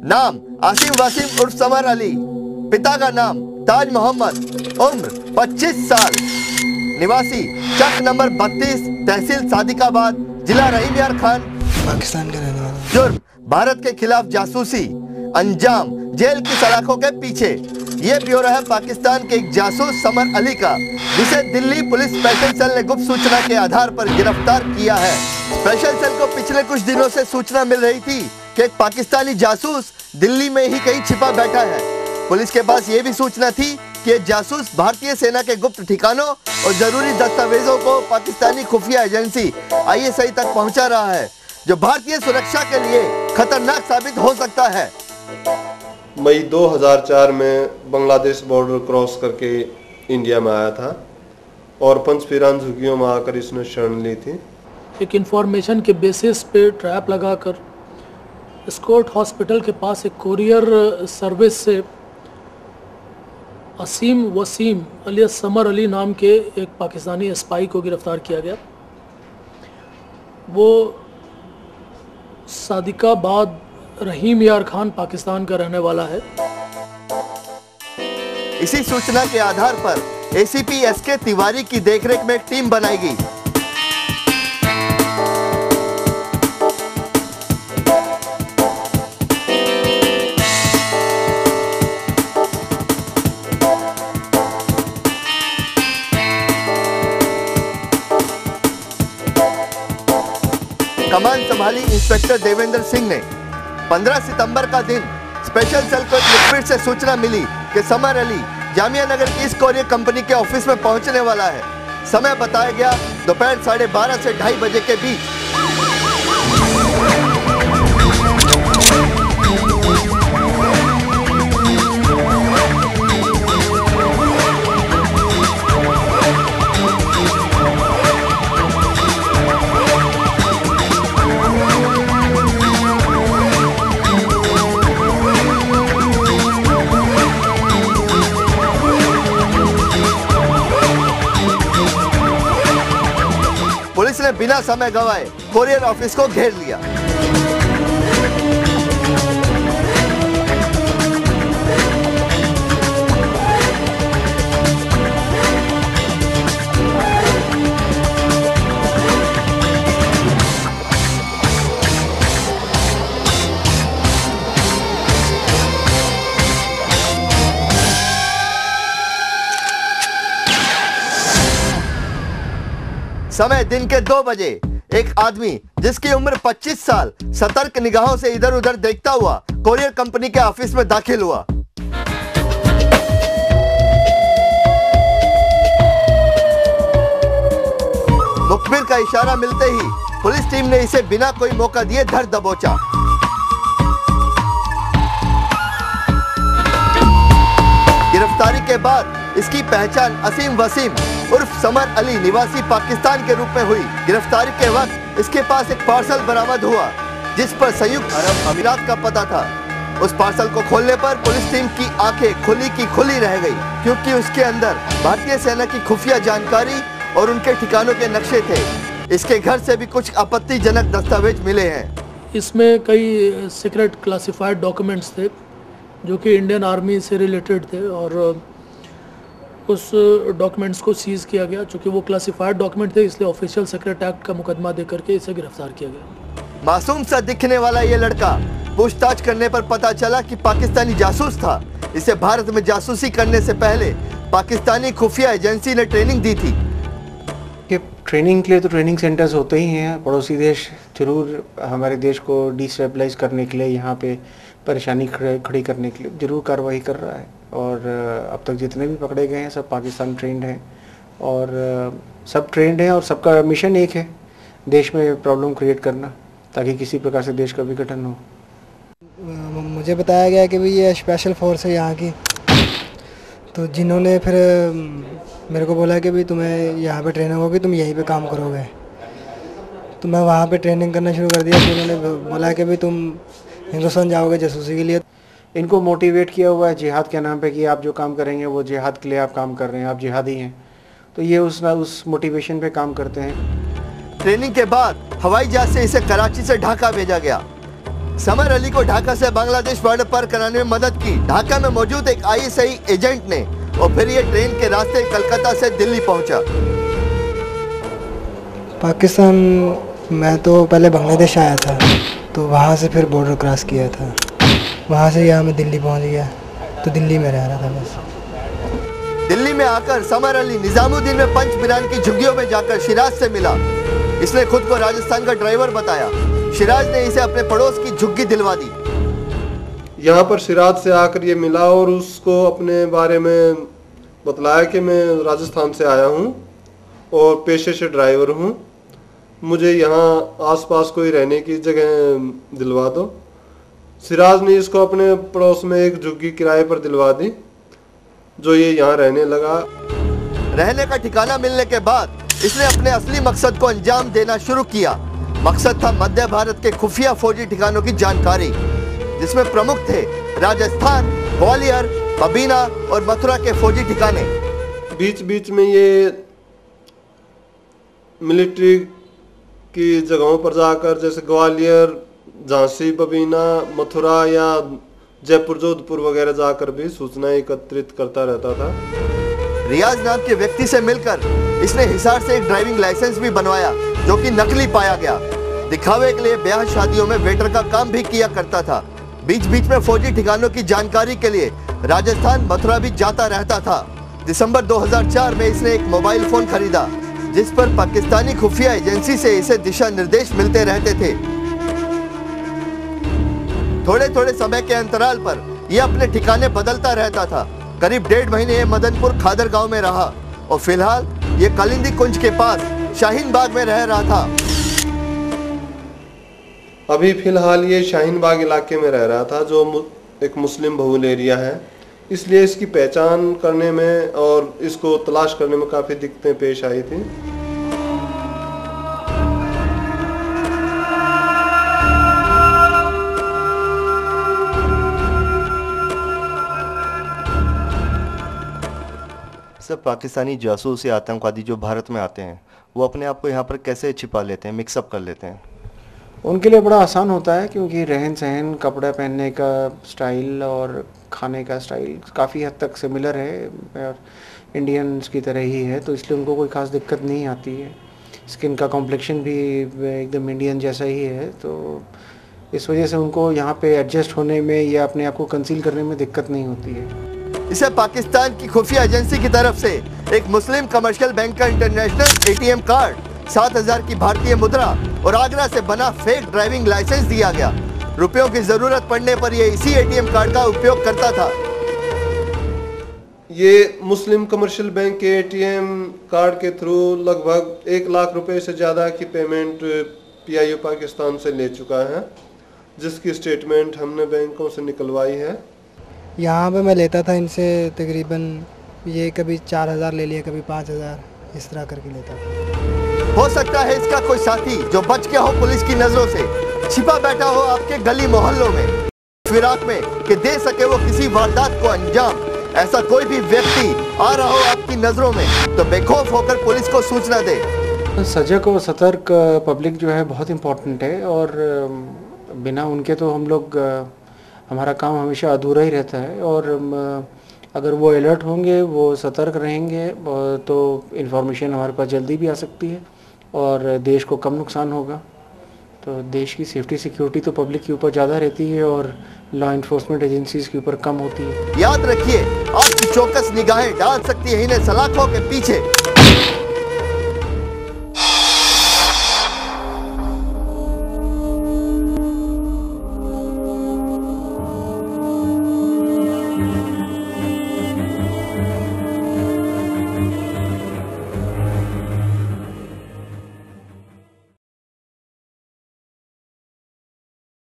नाम आसिम वासिम उर्फ समर अली, पिता का नाम ताज मोहम्मद, उम्र 25 साल, निवासी चक नंबर 32, तहसील सादिकाबाद, जिला रहीम यार खान, पाकिस्तान का रहने वाला। जुर्म भारत के खिलाफ जासूसी, अंजाम जेल की सलाखों के पीछे। ये ब्यौरा है पाकिस्तान के एक जासूस समर अली का, जिसे दिल्ली पुलिस स्पेशल सेल ने गुप्त सूचना के आधार पर गिरफ्तार किया है। स्पेशल सेल को पिछले कुछ दिनों से सूचना मिल रही थी कि एक पाकिस्तानी जासूस दिल्ली में ही कहीं छिपा बैठा है। पुलिस के पास ये भी सूचना थी कि ये जासूस भारतीय सेना के गुप्त ठिकानों और जरूरी दस्तावेजों को पाकिस्तानी खुफिया एजेंसी ISI तक पहुंचा रहा है, जो भारतीय सुरक्षा के लिए खतरनाक साबित हो सकता है। मई 2004 में बांग्लादेश बॉर्डर क्रॉस करके इंडिया में आया था और पंचफिरान झुग्गियों में आकर इसने शरण ली थी। एक इन्फॉर्मेशन के बेसिस पे ट्रैप लगाकर स्कॉट हॉस्पिटल के पास एक कोरियर सर्विस से असीम वसीम अलियास समर अली नाम के एक पाकिस्तानी स्पाई को गिरफ्तार किया गया। वो सादिकाबाद रहीम यार खान पाकिस्तान का रहने वाला है। इसी सूचना के आधार पर ACP SK तिवारी की देखरेख में एक टीम बनाई गई। कमान संभाली इंस्पेक्टर देवेंद्र सिंह ने। 15 सितंबर का दिन स्पेशल सेल को एक लिक्विड से सूचना मिली कि समर अली जामिया नगर की ईस्ट कोरियर कंपनी के ऑफिस में पहुंचने वाला है। समय बताया गया दोपहर 12:30 से 2:30 बजे के बीच। पुलिस ने बिना समय गवाए कोरियर ऑफिस को घेर लिया। समय दिन के 2 बजे एक आदमी जिसकी उम्र 25 साल सतर्क निगाहों से इधर उधर देखता हुआ कोरियर कंपनी के ऑफिस में दाखिल हुआ। मुखबिर का इशारा मिलते ही पुलिस टीम ने इसे बिना कोई मौका दिए धर दबोचा। गिरफ्तारी के बाद इसकी पहचान असीम वसीम उर्फ समर अली निवासी पाकिस्तान के रूप में हुई। गिरफ्तारी के वक्त इसके पास एक पार्सल बरामद हुआ जिस पर संयुक्त अरब अमीरात का पता था। उस पार्सल को खोलने पर पुलिस टीम की आंखें खुली की खुली रह गई, क्योंकि उसके अंदर भारतीय सेना की खुफिया जानकारी और उनके ठिकानों के नक्शे थे। इसके घर से भी कुछ आपत्तिजनक दस्तावेज मिले हैं। इसमें कई सीक्रेट क्लासिफाइड डॉक्यूमेंट्स थे जो कि इंडियन आर्मी से रिलेटेड थे और उस डॉक्यूमेंट्स को सीज़ किया गया। चूँकि वो क्लासिफाइड डॉक्यूमेंट थे इसलिए ऑफिशियल सीक्रेट एक्ट का मुकदमा दे करके इसे गिरफ्तार किया गया। मासूम सा दिखने वाला ये लड़का पूछताछ करने पर पता चला कि पाकिस्तानी जासूस था। इसे भारत में जासूसी करने से पहले पाकिस्तानी खुफिया एजेंसी ने ट्रेनिंग दी थी। कि ट्रेनिंग के लिए तो ट्रेनिंग सेंटर्स होते ही हैं। पड़ोसी देश जरूर हमारे देश को डिस्टेबलाइज करने के लिए, यहाँ पे परेशानी खड़ी करने के लिए जरूर कार्रवाई कर रहा है। और अब तक जितने भी पकड़े गए हैं सब पाकिस्तान ट्रेंड हैं और सब ट्रेंड हैं और सबका मिशन एक है, देश में प्रॉब्लम क्रिएट करना ताकि किसी प्रकार से देश का विघटन हो। मुझे बताया गया कि भाई ये स्पेशल फोर्स है यहाँ की, तो जिन्होंने फिर मेरे को बोला कि भाई तुम्हें यहाँ पे ट्रेनिंग होगी, तुम यहीं पे काम करोगे। तो मैं वहाँ पे ट्रेनिंग करना शुरू कर दिया। तो उन्होंने बोला कि भाई तुम हिंदुस्तान जाओगे जासूसी के लिए। इनको मोटिवेट किया हुआ है जिहाद के नाम पे कि आप जो काम करेंगे वो जिहाद के लिए आप काम कर रहे हैं, आप जिहादी हैं। तो ये उस मोटिवेशन पे काम करते हैं। ट्रेनिंग के बाद हवाई जहाज से इसे कराची से ढाका भेजा गया। समर अली को ढाका से बांग्लादेश बॉर्डर पार कराने में मदद की ढाका में मौजूद एक आईएसआई एजेंट ने, और फिर ये ट्रेन के रास्ते कलकत्ता से दिल्ली पहुंचा। पाकिस्तान मैं तो पहले बांग्लादेश आया था, तो वहाँ से फिर बॉर्डर क्रॉस किया था, वहाँ से यहाँ मैं दिल्ली पहुँच गया, तो दिल्ली में रह रहा था बस। दिल्ली में आकर समर अली निजामुद्दीन में पंच बिरान की झुग्गियों में जाकर शिराज से मिला। इसने खुद को राजस्थान का ड्राइवर बताया। शिराज ने इसे अपने पड़ोस की झुग्गी दिलवा दी। यहाँ पर सिराज से आकर ये मिला और उसको अपने बारे में बतलाया कि मैं राजस्थान से आया हूँ और पेशे से ड्राइवर हूँ, मुझे यहाँ आसपास कोई रहने की जगह दिलवा दो। सिराज ने इसको अपने पड़ोस में एक झुग्गी किराए पर दिलवा दी, जो ये यहाँ रहने लगा। रहने का ठिकाना मिलने के बाद इसने अपने असली मकसद को अंजाम देना शुरू किया। मकसद था मध्य भारत के खुफिया फौजी ठिकानों की जानकारी, जिसमें प्रमुख थे राजस्थान, ग्वालियर, बबीना और मथुरा के फौजी ठिकाने। बीच बीच में ये मिलिट्री की जगहों पर जाकर, जैसे ग्वालियर, झांसी, बबीना, मथुरा या जयपुर, जोधपुर वगैरह जाकर भी सूचनाएं एकत्रित करता रहता था। रियाज नाम के व्यक्ति से मिलकर इसने हिसार से एक ड्राइविंग लाइसेंस भी बनवाया, जो कि नकली पाया गया। दिखावे के लिए ब्याह शादियों में वेटर का काम भी किया करता था। बीच बीच में फौजी ठिकानों की जानकारी के लिए राजस्थान, मथुरा भी जाता रहता था। दिसंबर 2004 में इसने एक मोबाइल फोन खरीदा, जिस पर पाकिस्तानी खुफिया एजेंसी से इसे दिशा निर्देश मिलते रहते थे। थोड़े थोड़े समय के अंतराल पर यह अपने ठिकाने बदलता रहता था। करीब 1.5 महीने ये मदनपुर खादर गांव में रहा और फिलहाल ये कालिंदी कुंज के पास शाहीन बाग में रह रहा था। अभी फिलहाल ये शाहीन बाग इलाके में रह रहा था, जो एक मुस्लिम बहुल एरिया है, इसलिए इसकी पहचान करने में और इसको तलाश करने में काफ़ी दिक्कतें पेश आई थी। सब पाकिस्तानी जासूस या आतंकवादी जो भारत में आते हैं, वो अपने आप को यहाँ पर कैसे छिपा लेते हैं, मिक्सअप कर लेते हैं? उनके लिए बड़ा आसान होता है, क्योंकि रहन सहन, कपड़ा पहनने का स्टाइल और खाने का स्टाइल काफ़ी हद तक सिमिलर है और इंडियंस की तरह ही है, तो इसलिए उनको कोई ख़ास दिक्कत नहीं आती है। स्किन का कॉम्प्लेक्शन भी एकदम इंडियन जैसा ही है, तो इस वजह से उनको यहाँ पे एडजस्ट होने में या अपने आप को कंसील करने में दिक्कत नहीं होती है। इसे पाकिस्तान की खुफिया एजेंसी की तरफ से एक मुस्लिम कमर्शियल बैंक का इंटरनेशनल एटीएम कार्ड, 7,000 की भारतीय मुद्रा और आगरा से बना फेक ड्राइविंग लाइसेंस दिया गया। रुपयों की जरूरत पड़ने पर यह इसी एटीएम कार्ड का उपयोग करता था। ये मुस्लिम कमर्शियल बैंक के एटीएम कार्ड के थ्रू लगभग 1 लाख रुपए से ज़्यादा की पेमेंट PIO पाकिस्तान से ले चुका है, जिसकी स्टेटमेंट हमने बैंकों से निकलवाई है। यहाँ पे मैं लेता था इनसे तकरीबन ये कभी 4,000 ले लिया, कभी 5,000, इस तरह करके लेता था। हो सकता है इसका कोई साथी जो बच गया हो पुलिस की नजरों से, छिपा बैठा हो आपके गली मोहल्लों में, फिराक में कि दे सके वो किसी वारदात को अंजाम। ऐसा कोई भी व्यक्ति आ रहा हो आपकी नजरों में, तो बेखौफ होकर पुलिस को सूचना दे। सजग और सतर्क पब्लिक जो है बहुत इम्पोर्टेंट है, और बिना उनके तो हम लोग हमारा काम हमेशा अधूरा ही रहता है। और अगर वो अलर्ट होंगे, वो सतर्क रहेंगे, तो इन्फॉर्मेशन हमारे पास जल्दी भी आ सकती है और देश को कम नुकसान होगा। तो देश की सेफ्टी सिक्योरिटी तो पब्लिक के ऊपर ज़्यादा रहती है और लॉ इन्फोर्समेंट एजेंसीज के ऊपर कम होती है। याद रखिए, आपकी चौकस निगाहें डाल सकती है इन्हें सलाखों के पीछे।